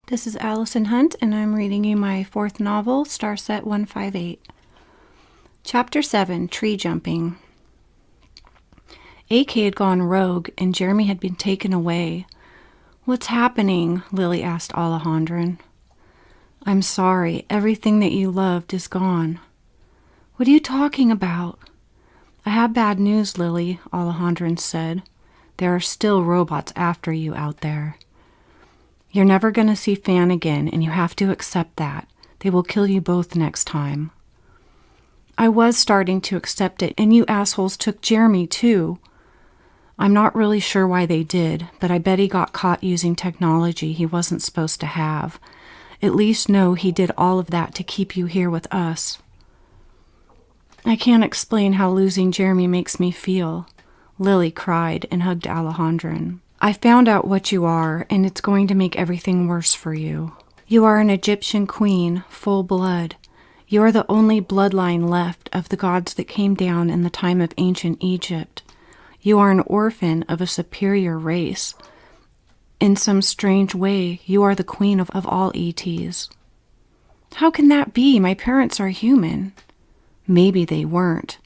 This is Allison Hunt, and I'm reading you my fourth novel, Starset 158. Chapter 7, Tree Jumping. AK had gone rogue, and Jeremy had been taken away. "What's happening?" Lily asked Alejandrin. "I'm sorry. Everything that you loved is gone." "What are you talking about?" "I have bad news, Lily," Alejandrin said. "There are still robots after you out there. You're never going to see Fan again, and you have to accept that. They will kill you both next time." "I was starting to accept it, and you assholes took Jeremy, too." "I'm not really sure why they did, but I bet he got caught using technology he wasn't supposed to have. At least know he did all of that to keep you here with us." "I can't explain how losing Jeremy makes me feel." Lily cried and hugged Alejandrin. "I found out what you are, and it's going to make everything worse for you. You are an Egyptian queen, full blood. You are the only bloodline left of the gods that came down in the time of ancient Egypt. You are an orphan of a superior race. In some strange way, you are the queen of all ETs." "How can that be? My parents are human." "Maybe they weren't.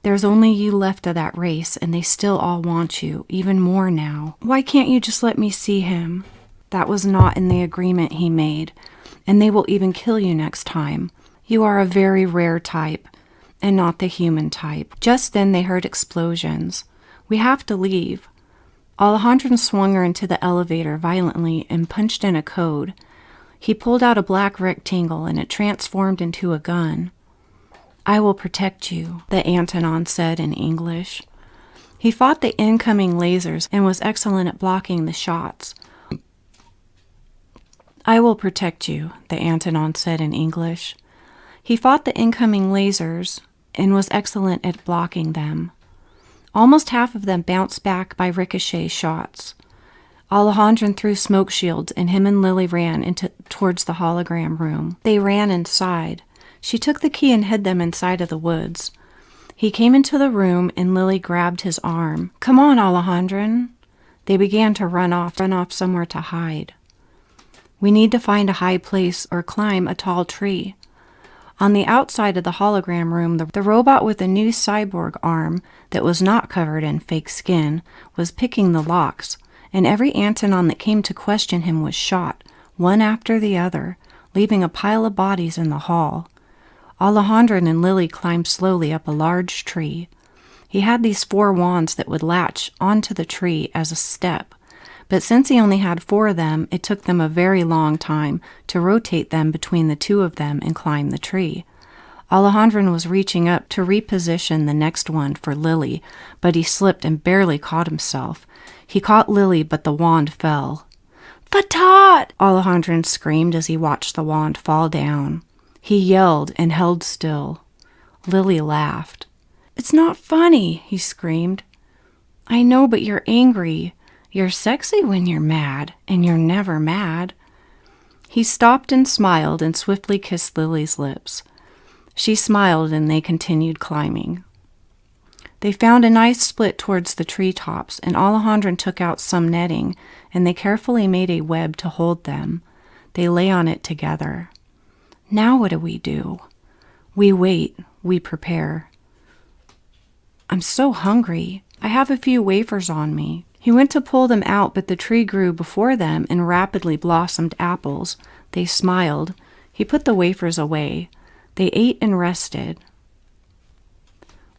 There's only you left of that race, and they still all want you, even more now. Why can't you just let me see him?" "That was not in the agreement he made, and they will even kill you next time. You are a very rare type, and not the human type." Just then they heard explosions. "We have to leave." Alejandro swung her into the elevator violently and punched in a code. He pulled out a black rectangle, and it transformed into a gun. "I will protect you," the Antonon said in English. He fought the incoming lasers and was excellent at blocking the shots. "I will protect you," the Antonon said in English. He fought the incoming lasers and was excellent at blocking them. Almost half of them bounced back by ricochet shots. Alejandro threw smoke shields, and him and Lily ran towards the hologram room. They ran inside. She took the key and hid them inside of the woods. He came into the room, and Lily grabbed his arm. "Come on, Alejandro." They began to run off somewhere to hide. "We need to find a high place or climb a tall tree." On the outside of the hologram room, the robot with a new cyborg arm that was not covered in fake skin was picking the locks, and every Antonon that came to question him was shot, one after the other, leaving a pile of bodies in the hall. Alejandro and Lily climbed slowly up a large tree. He had these 4 wands that would latch onto the tree as a step, but since he only had 4 of them, it took them a very long time to rotate them between the 2 of them and climb the tree. Alejandro was reaching up to reposition the next one for Lily, but he slipped and barely caught himself. He caught Lily, but the wand fell. "Fatat!" Alejandro screamed as he watched the wand fall down. He yelled and held still. Lily laughed. "It's not funny," he screamed. "I know, but you're angry. You're sexy when you're mad, and you're never mad." He stopped and smiled and swiftly kissed Lily's lips. She smiled, and they continued climbing. They found a nice split towards the treetops, and Alejandro took out some netting, and they carefully made a web to hold them. They lay on it together. "Now what do we do?" "We wait. We prepare." "I'm so hungry. I have a few wafers on me." He went to pull them out, but the tree grew before them and rapidly blossomed apples. They smiled. He put the wafers away. They ate and rested.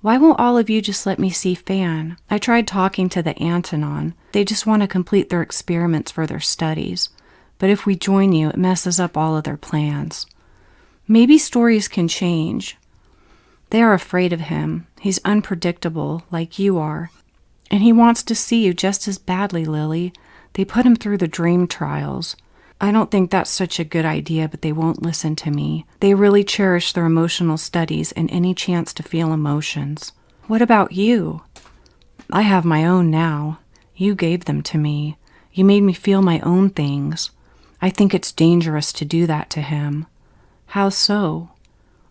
"Why won't all of you just let me see Fan? I tried talking to the Antonon. They just want to complete their experiments for their studies. But if we join you, it messes up all of their plans." "Maybe stories can change." "They are afraid of him. He's unpredictable, like you are. And he wants to see you just as badly, Lily. They put him through the dream trials. I don't think that's such a good idea, but they won't listen to me. They really cherish their emotional studies and any chance to feel emotions." "What about you?" "I have my own now. You gave them to me. You made me feel my own things. I think it's dangerous to do that to him." "How so?"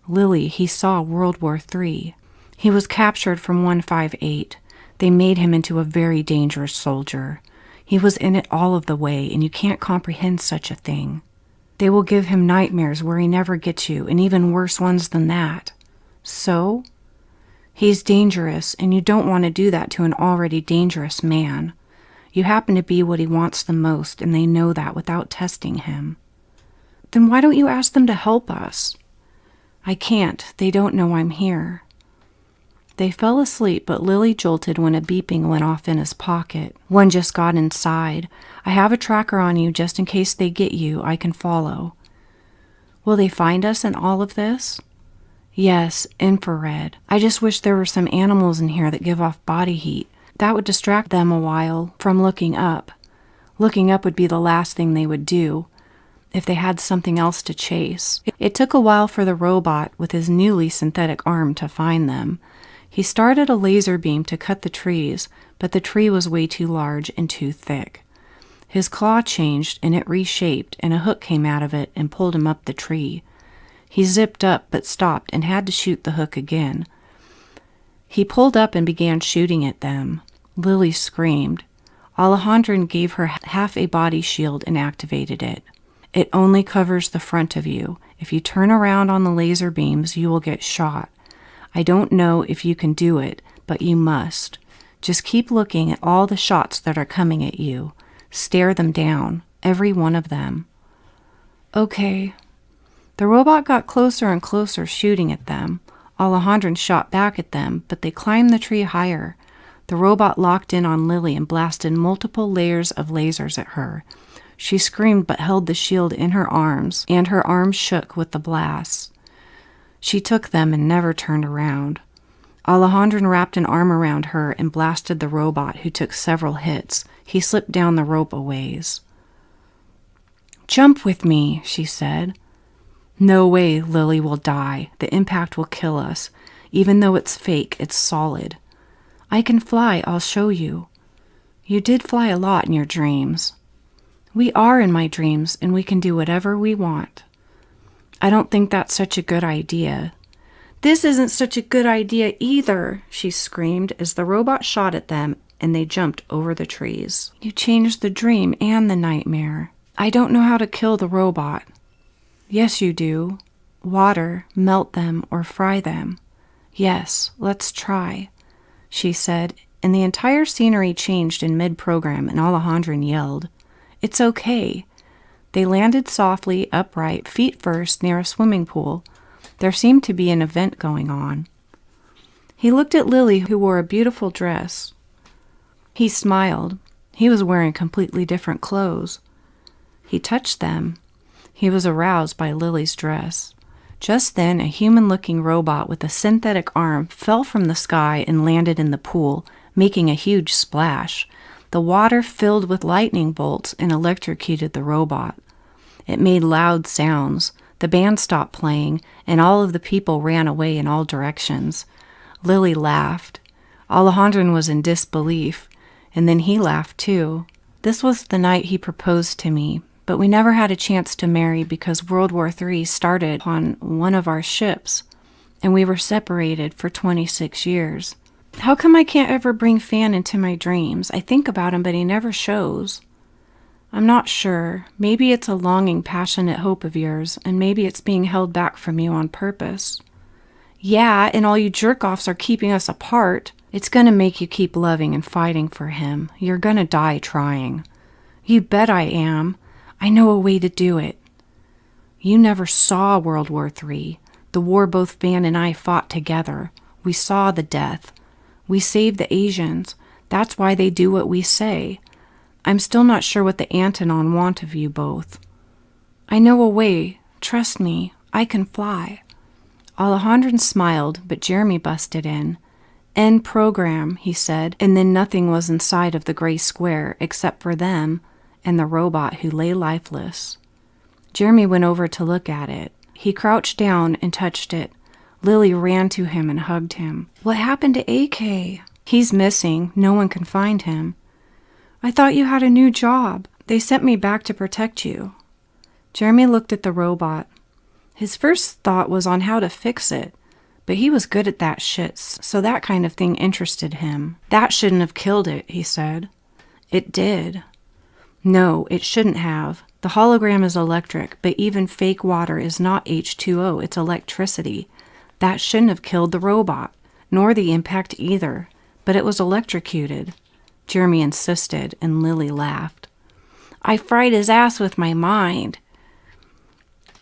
"Lily, he saw World War III. He was captured from 158. They made him into a very dangerous soldier. He was in it all of the way, and you can't comprehend such a thing. They will give him nightmares where he never gets you, and even worse ones than that. So? He's dangerous, and you don't want to do that to an already dangerous man. You happen to be what he wants the most, and they know that without testing him. Then why don't you ask them to help us? I can't. They don't know I'm here. They fell asleep, but Lily jolted when a beeping went off in his pocket. One just got inside. I have a tracker on you just in case they get you. I can follow. Will they find us in all of this? Yes, infrared. I just wish there were some animals in here that give off body heat. That would distract them a while from looking up. Looking up would be the last thing they would do if they had something else to chase. It took a while for the robot with his newly synthetic arm to find them. He started a laser beam to cut the trees, but the tree was way too large and too thick. His claw changed and it reshaped, and a hook came out of it and pulled him up the tree. He zipped up but stopped and had to shoot the hook again. He pulled up and began shooting at them. Lily screamed. Alejandro gave her half a body shield and activated it. It only covers the front of you. If you turn around on the laser beams, you will get shot. I don't know if you can do it, but you must. Just keep looking at all the shots that are coming at you. Stare them down, every one of them. Okay. The robot got closer and closer, shooting at them. Alejandro shot back at them, but they climbed the tree higher. The robot locked in on Lily and blasted multiple layers of lasers at her. She screamed but held the shield in her arms, and her arms shook with the blasts. She took them and never turned around. Alejandro wrapped an arm around her and blasted the robot, who took several hits. He slipped down the rope a ways. "Jump with me," she said. "No way, Lily will die. The impact will kill us. Even though it's fake, it's solid." "I can fly, I'll show you." "You did fly a lot in your dreams." "We are in my dreams, and we can do whatever we want." "I don't think that's such a good idea." "This isn't such a good idea either," she screamed as the robot shot at them and they jumped over the trees. "You changed the dream and the nightmare." "I don't know how to kill the robot." "Yes, you do. Water, melt them or fry them." "Yes, let's try," she said, and the entire scenery changed in mid-program and Alejandro yelled, "It's okay." They landed softly, upright, feet first, near a swimming pool. There seemed to be an event going on. He looked at Lily, who wore a beautiful dress. He smiled. He was wearing completely different clothes. He touched them. He was aroused by Lily's dress. Just then, a human-looking robot with a synthetic arm fell from the sky and landed in the pool, making a huge splash. The water filled with lightning bolts and electrocuted the robot. It made loud sounds. The band stopped playing, and all of the people ran away in all directions. Lily laughed. Alejandro was in disbelief, and then he laughed too. This was the night he proposed to me, but we never had a chance to marry because World War III started on one of our ships, and we were separated for 26 years. How come I can't ever bring Fan into my dreams? I think about him, but he never shows. I'm not sure. Maybe it's a longing, passionate hope of yours, and maybe it's being held back from you on purpose. Yeah, and all you jerk-offs are keeping us apart. It's gonna make you keep loving and fighting for him. You're gonna die trying. You bet I am. I know a way to do it. You never saw World War III, the war both Fan and I fought together. We saw the death. We saved the Asians. That's why they do what we say. I'm still not sure what the Antonon want of you both. I know a way. Trust me. I can fly. Alejandro smiled, but Jeremy busted in. "End program," he said, and then nothing was inside of the gray square except for them and the robot who lay lifeless. Jeremy went over to look at it. He crouched down and touched it. Lily ran to him and hugged him. "What happened to AK?" "He's missing. No one can find him." "I thought you had a new job." "They sent me back to protect you." Jeremy looked at the robot. His first thought was on how to fix it, but he was good at that shit, so that kind of thing interested him. "That shouldn't have killed it," he said. "It did." No, it shouldn't have. The hologram is electric, but even fake water is not H2O, it's electricity. That shouldn't have killed the robot, nor the impact either, but it was electrocuted. Jeremy insisted, and Lily laughed. I fried his ass with my mind.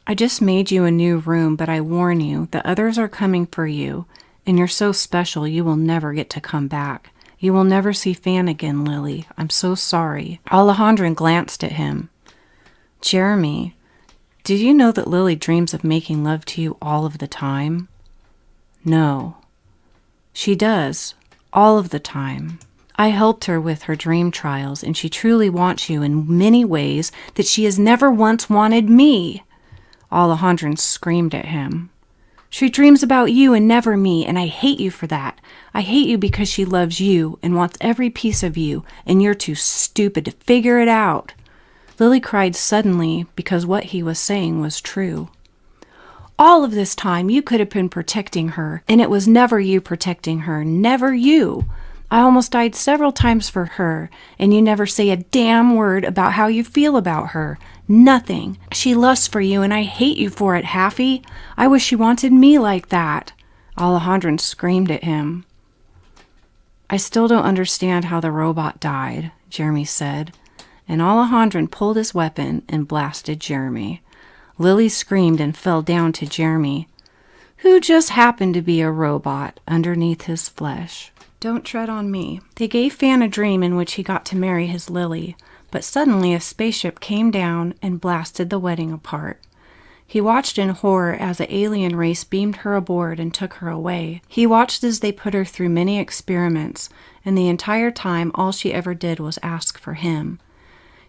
I just made you a new room, but I warn you, the others are coming for you, and you're so special you will never get to come back. You will never see Fan again, Lily. I'm so sorry. Alejandro glanced at him. Jeremy, did you know that Lily dreams of making love to you all of the time? No. She does, all of the time. I helped her with her dream trials, and she truly wants you in many ways that she has never once wanted me. Alejandro screamed at him. She dreams about you and never me, and I hate you for that. I hate you because she loves you and wants every piece of you, and you're too stupid to figure it out. Lily cried suddenly because what he was saying was true. All of this time you could have been protecting her, and it was never you protecting her, never you. I almost died several times for her, and you never say a damn word about how you feel about her. Nothing. She lusts for you, and I hate you for it, Haffy. I wish she wanted me like that. Alejandro screamed at him. I still don't understand how the robot died, Jeremy said, and Alejandro pulled his weapon and blasted Jeremy. Lily screamed and fell down to Jeremy, who just happened to be a robot underneath his flesh. Don't tread on me. They gave Fan a dream in which he got to marry his Lily, but suddenly a spaceship came down and blasted the wedding apart. He watched in horror as the alien race beamed her aboard and took her away. He watched as they put her through many experiments, and the entire time all she ever did was ask for him.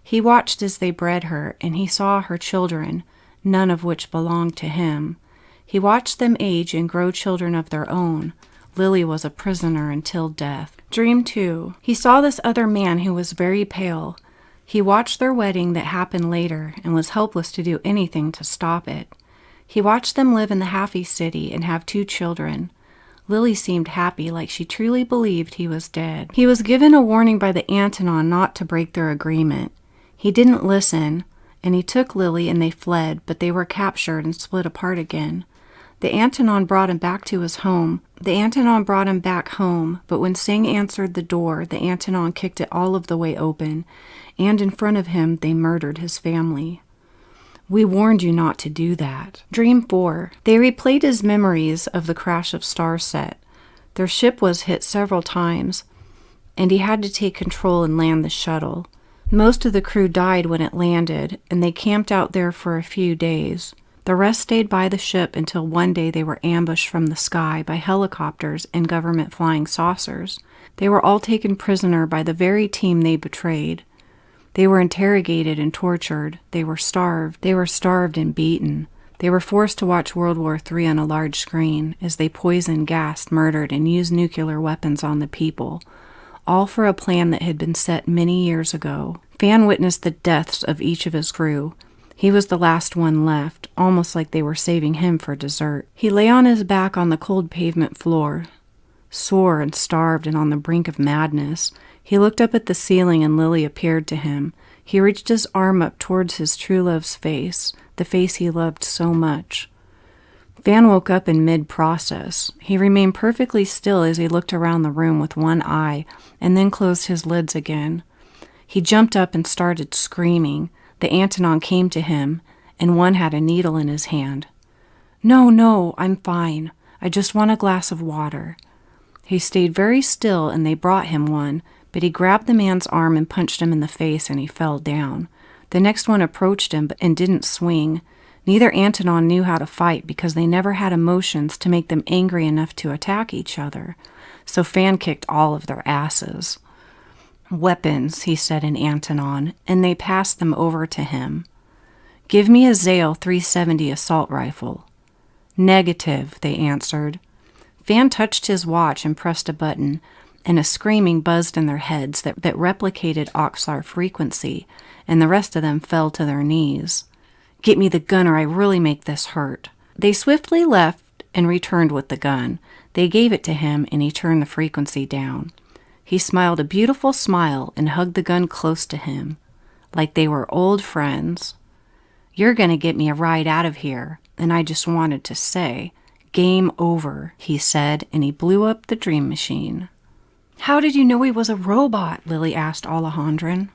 He watched as they bred her, and he saw her children, none of which belonged to him. He watched them age and grow children of their own. Lily was a prisoner until death. Dream 2. He saw this other man who was very pale. He watched their wedding that happened later and was helpless to do anything to stop it. He watched them live in the Happy City and have 2 children. Lily seemed happy, like she truly believed he was dead. He was given a warning by the Antonon not to break their agreement. He didn't listen, and he took Lily and they fled, but they were captured and split apart again. The Antonon brought him back to his home. The Antonon brought him back home, but when Singh answered the door, the Antonon kicked it all of the way open, and in front of him they murdered his family. We warned you not to do that. Dream 4. They replayed his memories of the crash of Starset. Their ship was hit several times, and he had to take control and land the shuttle. Most of the crew died when it landed, and they camped out there for a few days. The rest stayed by the ship until one day they were ambushed from the sky by helicopters and government flying saucers. They were all taken prisoner by the very team they betrayed. They were interrogated and tortured. They were starved. They were starved and beaten. They were forced to watch World War III on a large screen as they poisoned, gassed, murdered, and used nuclear weapons on the people, all for a plan that had been set many years ago. Fan witnessed the deaths of each of his crew. He was the last one left, almost like they were saving him for dessert. He lay on his back on the cold pavement floor, sore and starved and on the brink of madness. He looked up at the ceiling and Lily appeared to him. He reached his arm up towards his true love's face, the face he loved so much. Fan woke up in mid-process. He remained perfectly still as he looked around the room with one eye and then closed his lids again. He jumped up and started screaming. The Antonon came to him, and one had a needle in his hand. No, I'm fine. I just want a glass of water. He stayed very still, and they brought him one, but he grabbed the man's arm and punched him in the face, and he fell down. The next one approached him and didn't swing. Neither Antonon knew how to fight because they never had emotions to make them angry enough to attack each other. So Fan kicked all of their asses. Weapons, he said in Antonon, and they passed them over to him. Give me a Zale 370 assault rifle. Negative, they answered. Fan touched his watch and pressed a button, and a screaming buzzed in their heads that replicated Oxlar frequency, and the rest of them fell to their knees. Get me the gun or I really make this hurt. They swiftly left and returned with the gun. They gave it to him, and he turned the frequency down. He smiled a beautiful smile and hugged the gun close to him. like they were old friends. "You're going to get me a ride out of here, and I just wanted to say, game over," he said, and he blew up the dream machine. "How did you know he was a robot?" Lily asked Alejandrin.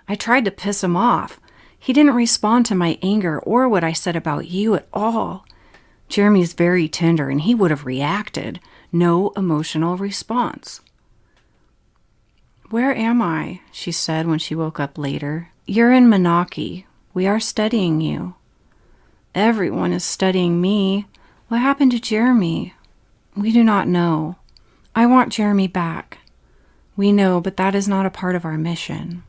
"I tried to piss him off. He didn't respond to my anger or what I said about you at all. Jeremy's very tender, and he would have reacted. No emotional response." "Where am I?" she said when she woke up later. "You're in Menaki. We are studying you." "Everyone is studying me. What happened to Jeremy?" "We do not know. I want Jeremy back." "We know, but that is not a part of our mission."